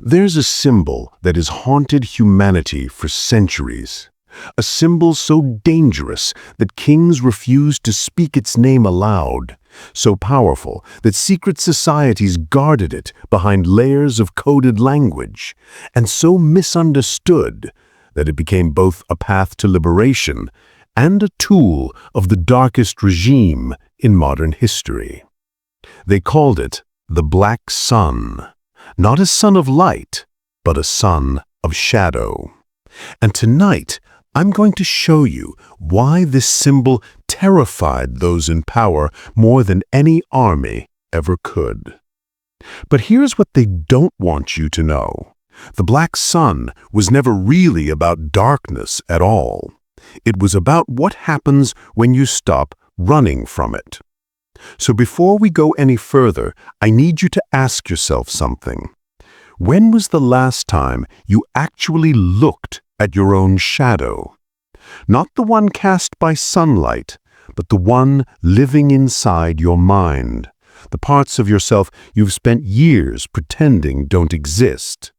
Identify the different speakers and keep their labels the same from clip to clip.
Speaker 1: There's a symbol that has haunted humanity for centuries. A symbol so dangerous that kings refused to speak its name aloud, so powerful that secret societies guarded it behind layers of coded language, and so misunderstood that it became both a path to liberation and a tool of the darkest regime in modern history. They called it the Black Sun, not a sun of light, but a sun of shadow. And tonight, I'm going to show you why this symbol terrified those in power more than any army ever could. But here's what they don't want you to know. The Black Sun was never really about darkness at all. It was about what happens when you stop running from it. So before we go any further, I need you to ask yourself something. When was the last time you actually looked at your own shadow? Not the one cast by sunlight, but the one living inside your mind, the parts of yourself you've spent years pretending don't exist.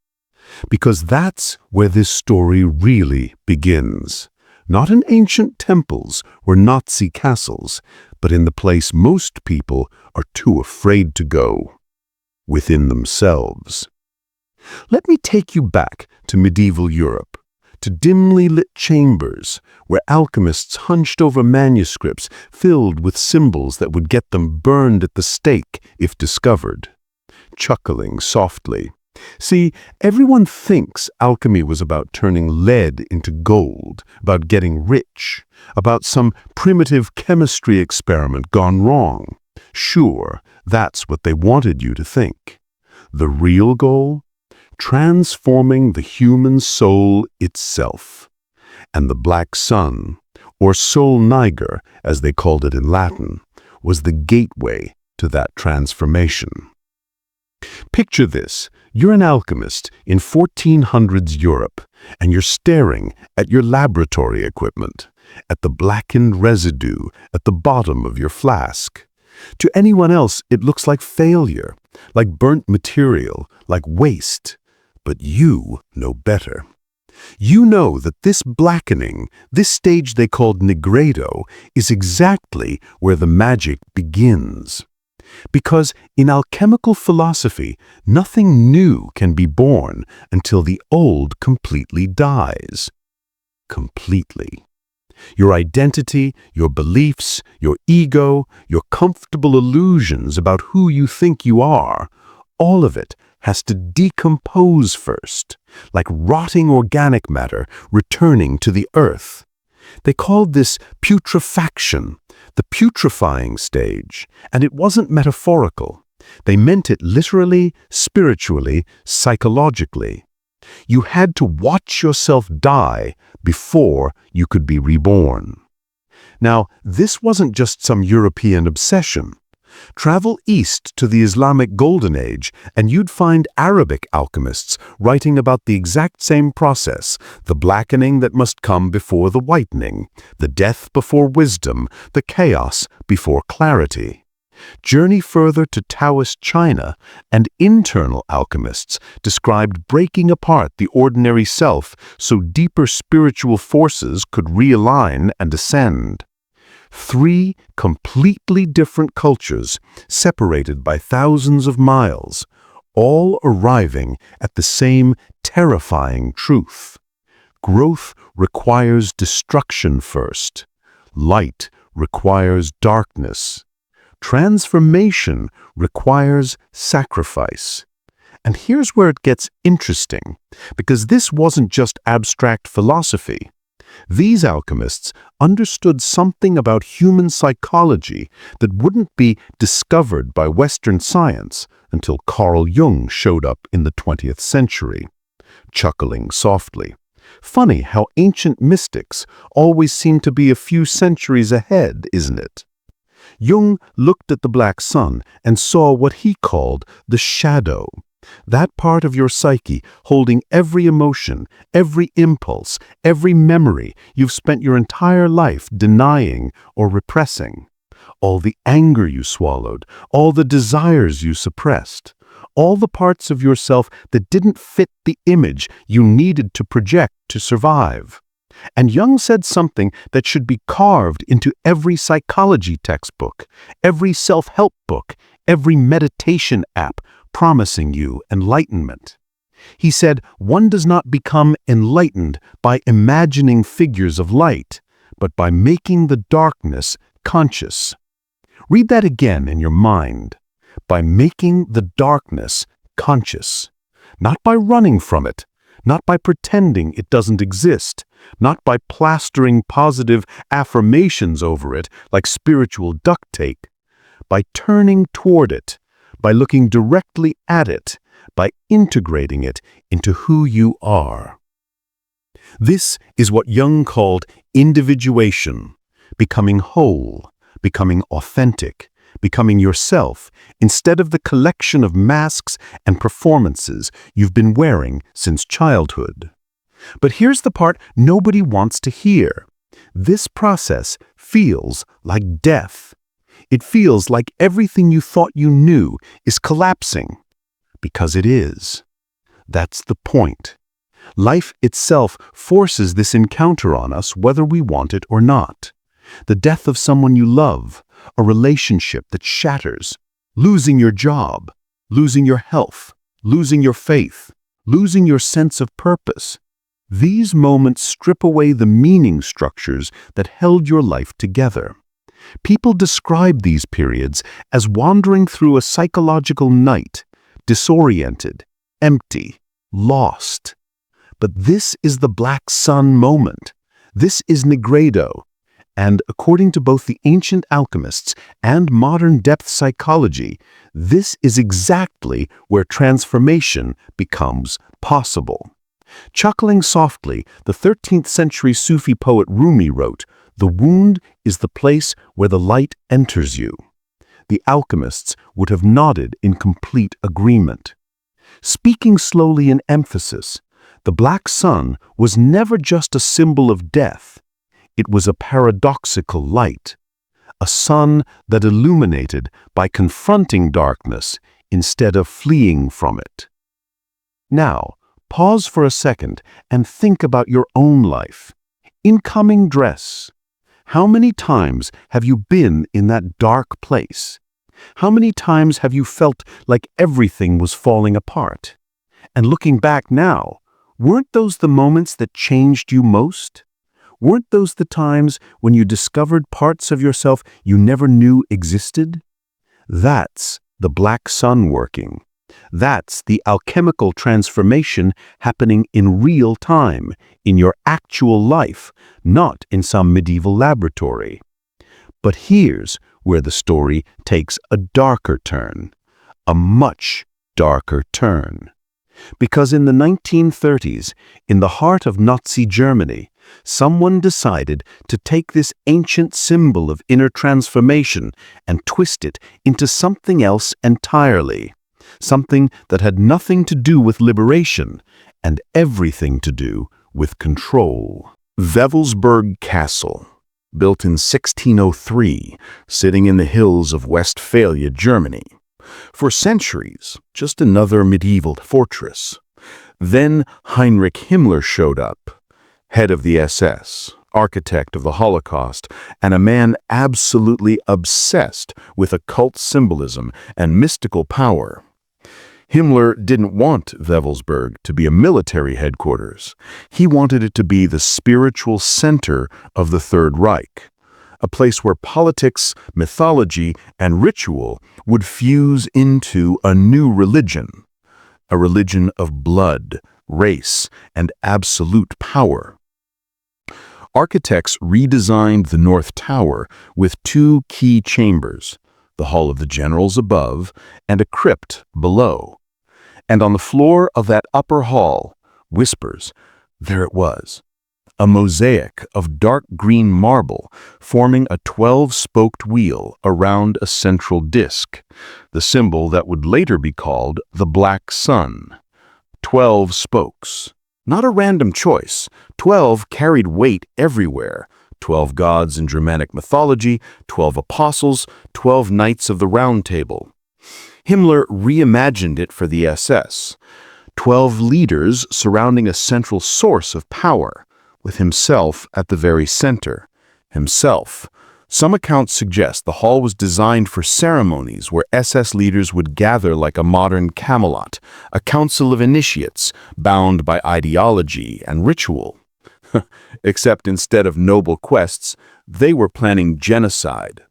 Speaker 1: Because that's where this story really begins. Not in ancient temples or Nazi castles, but in the place most people are too afraid to go, within themselves. Let me take you back to medieval Europe, to dimly lit chambers where alchemists hunched over manuscripts filled with symbols that would get them burned at the stake if discovered, chuckling softly. See, everyone thinks alchemy was about turning lead into gold, about getting rich, about some primitive chemistry experiment gone wrong. Sure, that's what they wanted you to think. The real goal? Transforming the human soul itself. And the Black Sun, or Sol Niger, as they called it in Latin, was the gateway to that transformation. Picture this. You're an alchemist in 1400s Europe, and you're staring at your laboratory equipment, at the blackened residue at the bottom of your flask. To anyone else, it looks like failure, like burnt material, like waste. But you know better. You know that this blackening, this stage they called Nigredo, is exactly where the magic begins. Because in alchemical philosophy, nothing new can be born until the old completely dies. Completely. Your identity, your beliefs, your ego, your comfortable illusions about who you think you are, all of it has to decompose first, like rotting organic matter returning to the earth. They called this putrefaction, the putrefying stage, and it wasn't metaphorical. They meant it literally, spiritually, psychologically. You had to watch yourself die before you could be reborn. Now, this wasn't just some European obsession. Travel east to the Islamic Golden Age, and you'd find Arabic alchemists writing about the exact same process, the blackening that must come before the whitening, the death before wisdom, the chaos before clarity. Journey further to Taoist China, and internal alchemists described breaking apart the ordinary self so deeper spiritual forces could realign and ascend. 3 completely different cultures, separated by thousands of miles, all arriving at the same terrifying truth. Growth requires destruction first. Light requires darkness. Transformation requires sacrifice. And here's where it gets interesting, because this wasn't just abstract philosophy. These alchemists understood something about human psychology that wouldn't be discovered by Western science until Carl Jung showed up in the 20th century, chuckling softly. Funny how ancient mystics always seem to be a few centuries ahead, isn't it? Jung looked at the Black Sun and saw what he called the shadow, that part of your psyche holding every emotion, every impulse, every memory you've spent your entire life denying or repressing. all the anger you swallowed, all the desires you suppressed, all the parts of yourself that didn't fit the image you needed to project to survive. And Jung said something that should be carved into every psychology textbook, every self-help book, every meditation app promising you enlightenment. He said, one does not become enlightened by imagining figures of light, but by making the darkness conscious. Read that again in your mind. By making the darkness conscious. Not by running from it, not by pretending it doesn't exist, not by plastering positive affirmations over it like spiritual duct tape, by turning toward it, by looking directly at it, by integrating it into who you are. This is what Jung called individuation, becoming whole, becoming authentic, becoming yourself instead of the collection of masks and performances you've been wearing since childhood. But here's the part nobody wants to hear. This process feels like death. It feels like everything you thought you knew is collapsing. Because it is. That's the point. Life itself forces this encounter on us whether we want it or not. The death of someone you love, a relationship that shatters, losing your job, losing your health, losing your faith, losing your sense of purpose. These moments strip away the meaning structures that held your life together. People describe these periods as wandering through a psychological night, disoriented, empty, lost. But this is the black sun moment. This is Nigredo. And according to both the ancient alchemists and modern depth psychology, this is exactly where transformation becomes possible. Chuckling softly, the 13th century Sufi poet Rumi wrote, "The wound is the place where the light enters you." The alchemists would have nodded in complete agreement. Speaking slowly in emphasis, the black sun was never just a symbol of death. It was a paradoxical light, a sun that illuminated by confronting darkness instead of fleeing from it. Now, pause for a second and think about your own life. Incoming dress. How many times have you been in that dark place? How many times have you felt like everything was falling apart? And looking back now, weren't those the moments that changed you most? Weren't those the times when you discovered parts of yourself you never knew existed? That's the black sun working. That's the alchemical transformation happening in real time, in your actual life, not in some medieval laboratory. But here's where the story takes a darker turn, a much darker turn. Because in the 1930s, in the heart of Nazi Germany, someone decided to take this ancient symbol of inner transformation and twist it into something else entirely. Something that had nothing to do with liberation and everything to do with control. Wewelsburg Castle, built in 1603, sitting in the hills of Westphalia, Germany. For centuries, just another medieval fortress. Then Heinrich Himmler showed up, head of the SS, architect of the Holocaust, and a man absolutely obsessed with occult symbolism and mystical power. Himmler didn't want Wewelsburg to be a military headquarters. He wanted it to be the spiritual center of the Third Reich, a place where politics, mythology, and ritual would fuse into a new religion, a religion of blood, race, and absolute power. Architects redesigned the North Tower with two key chambers, the Hall of the Generals above and a crypt below. And on the floor of that upper hall, whispers, there it was, a mosaic of dark green marble forming a 12-spoked wheel around a central disk, the symbol that would later be called the Black Sun. 12 spokes. Not a random choice. 12 carried weight everywhere. 12 gods in Germanic mythology, 12 apostles, 12 knights of the Round Table. Himmler reimagined it for the SS. 12 leaders surrounding a central source of power, with himself at the very center. Himself. Some accounts suggest the hall was designed for ceremonies where SS leaders would gather like a modern Camelot, a council of initiates bound by ideology and ritual. Except instead of noble quests, they were planning genocide.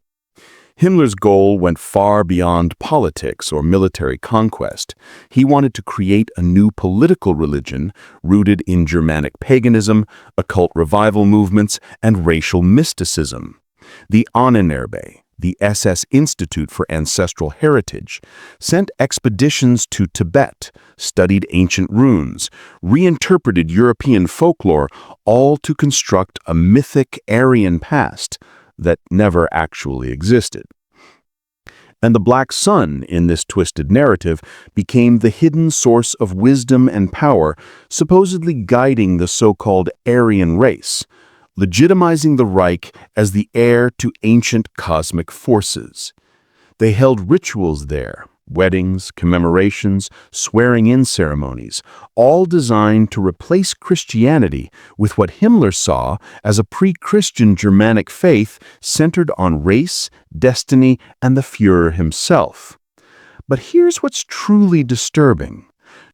Speaker 1: Himmler's goal went far beyond politics or military conquest. He wanted to create a new political religion rooted in Germanic paganism, occult revival movements, and racial mysticism. The Ahnenerbe, the SS Institute for Ancestral Heritage, sent expeditions to Tibet, studied ancient runes, reinterpreted European folklore, all to construct a mythic Aryan past that never actually existed. And the Black Sun, in this twisted narrative, became the hidden source of wisdom and power, supposedly guiding the so-called Aryan race, legitimizing the Reich as the heir to ancient cosmic forces. They held rituals there, weddings, commemorations, swearing-in ceremonies, all designed to replace Christianity with what Himmler saw as a pre-Christian Germanic faith centered on race, destiny, and the Führer himself. But here's what's truly disturbing.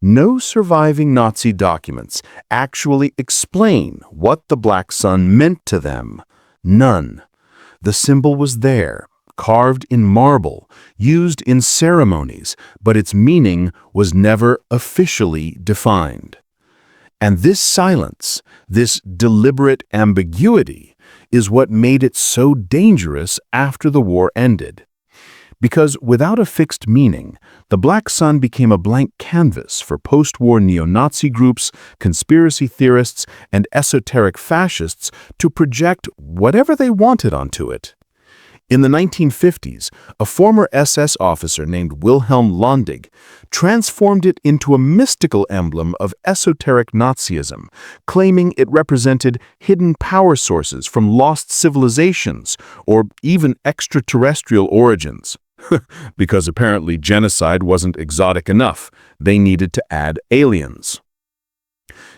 Speaker 1: No surviving Nazi documents actually explain what the Black Sun meant to them. None. The symbol was there, carved in marble, used in ceremonies, but its meaning was never officially defined. And this silence, this deliberate ambiguity, is what made it so dangerous after the war ended. Because without a fixed meaning, the Black Sun became a blank canvas for post-war neo-Nazi groups, conspiracy theorists, and esoteric fascists to project whatever they wanted onto it. In the 1950s, a former SS officer named Wilhelm Londig transformed it into a mystical emblem of esoteric Nazism, claiming it represented hidden power sources from lost civilizations or even extraterrestrial origins. Because apparently genocide wasn't exotic enough, they needed to add aliens.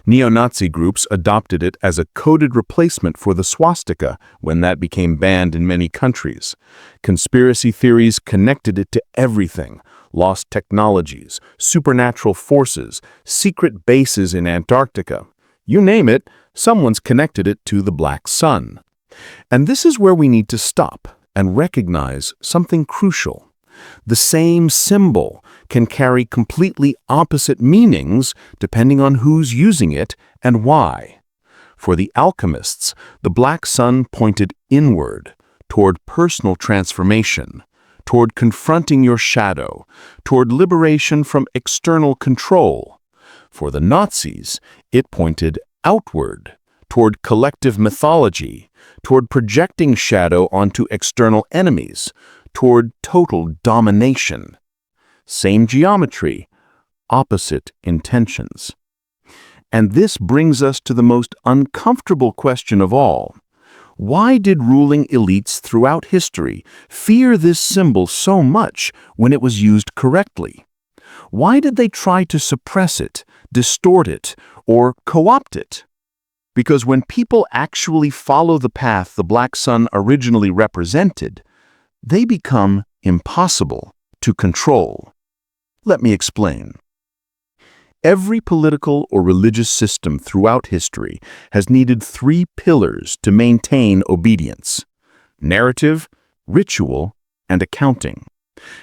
Speaker 1: Neo-Nazi groups adopted it as a coded replacement for the swastika when that became banned in many countries. Conspiracy theories connected it to everything: lost technologies, supernatural forces, secret bases in Antarctica. You name it, someone's connected it to the Black Sun. And this is where we need to stop and recognize something crucial. The same symbol can carry completely opposite meanings depending on who's using it and why. For the alchemists, the Black Sun pointed inward, toward personal transformation, toward confronting your shadow, toward liberation from external control. For the Nazis, it pointed outward, toward collective mythology, toward projecting shadow onto external enemies, toward total domination. Same geometry, opposite intentions. And this brings us to the most uncomfortable question of all. Why did ruling elites throughout history fear this symbol so much when it was used correctly? Why did they try to suppress it, distort it, or co-opt it? Because when people actually follow the path the Black Sun originally represented, they become impossible to control. Let me explain. Every political or religious system throughout history has needed three pillars to maintain obedience: narrative, ritual, and accounting.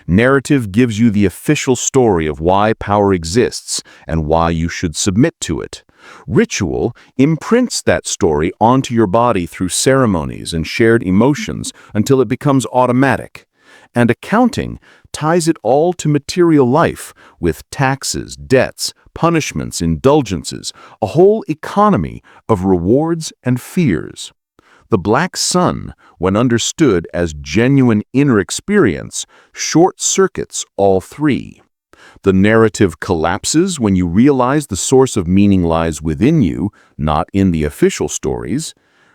Speaker 1: Narrative gives you the official story of why power exists and why you should submit to it. Ritual imprints that story onto your body through ceremonies and shared emotions until it becomes automatic. And accounting ties it all to material life with taxes, debts, punishments, indulgences, a whole economy of rewards and fears. The Black Sun, when understood as genuine inner experience, short-circuits all three. The narrative collapses when you realize the source of meaning lies within you, not in the official stories.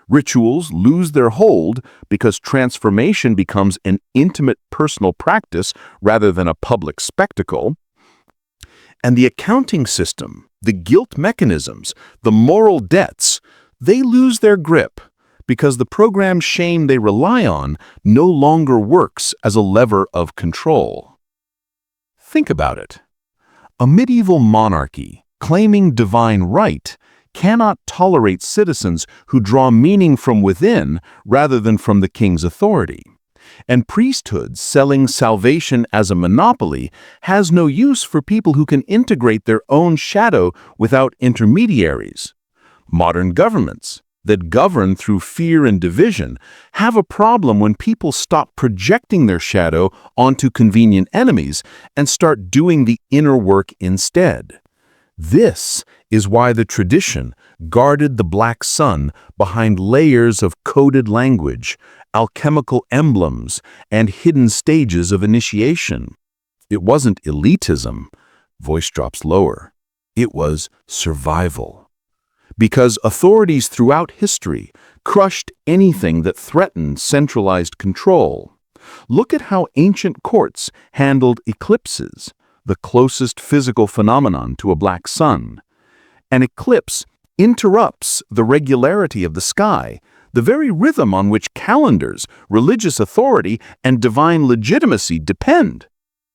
Speaker 2: Rituals lose their hold because transformation becomes an intimate personal practice rather than a public spectacle. And the accounting system, the guilt mechanisms, the moral debts, they lose their grip because the programmed shame they rely on no longer works as a lever of control. Think about it. A medieval monarchy, claiming divine right, cannot tolerate citizens who draw meaning from within rather than from the king's authority. And priesthood selling salvation as a monopoly has no use for people who can integrate their own shadow without intermediaries. Modern governments that govern through fear and division have a problem when people stop projecting their shadow onto convenient enemies and start doing the inner work instead. This is why the tradition guarded the black sun behind layers of coded language, alchemical emblems, and hidden stages of initiation. It wasn't elitism, voice drops lower. It was survival. Because authorities throughout history crushed anything that threatened centralized control. Look at how ancient courts handled eclipses, the closest physical phenomenon to a black sun. An eclipse interrupts the regularity of the sky, the very rhythm on which calendars, religious authority, and divine legitimacy depend.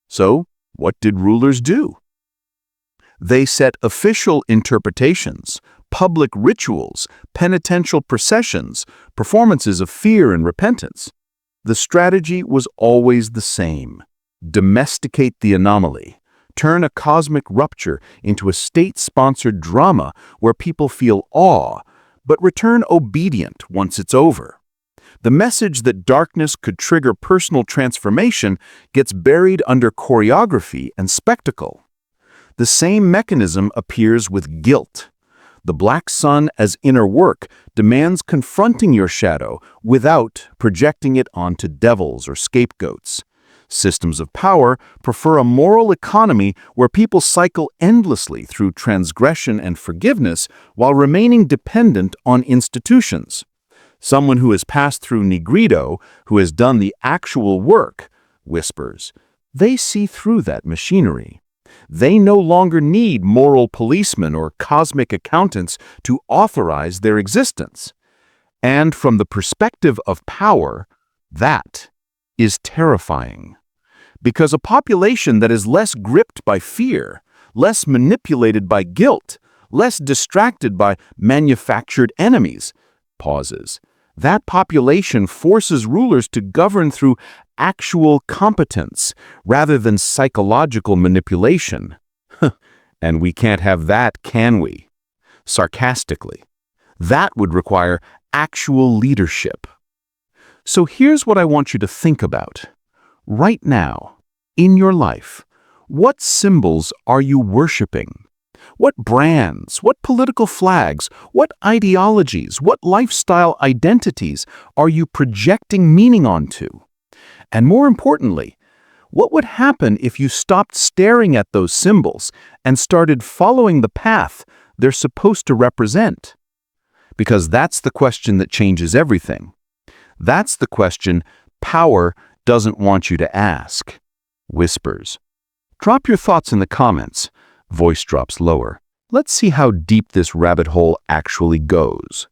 Speaker 2: So, what did rulers do? They set official interpretations, public rituals, penitential processions, performances of fear and repentance. The strategy was always the same: domesticate the anomaly. Turn a cosmic rupture into a state-sponsored drama where people feel awe, but return obedient once it's over. The message that darkness could trigger personal transformation gets buried under choreography and spectacle. The same mechanism appears with guilt. The black sun as inner work demands confronting your shadow without projecting it onto devils or scapegoats. Systems of power prefer a moral economy where people cycle endlessly through transgression and forgiveness while remaining dependent on institutions. Someone who has passed through Nigredo, who has done the actual work, whispers, they see through that machinery. They no longer need moral policemen or cosmic accountants to authorize their existence. And from the perspective of power, that is terrifying. Because a population that is less gripped by fear, less manipulated by guilt, less distracted by manufactured enemies, pauses. That population forces rulers to govern through actual competence rather than psychological manipulation. And we can't have that, can we? Sarcastically. That would require actual leadership. So here's what I want you to think about. Right now, in your life, what symbols are you worshiping? What brands, what political flags, what ideologies, what lifestyle identities are you projecting meaning onto? And more importantly, what would happen if you stopped staring at those symbols and started following the path they're supposed to represent? Because that's the question that changes everything. That's the question power doesn't want you to ask. Whispers. Drop your thoughts in the comments. Voice drops lower. Let's see how deep this rabbit hole actually goes.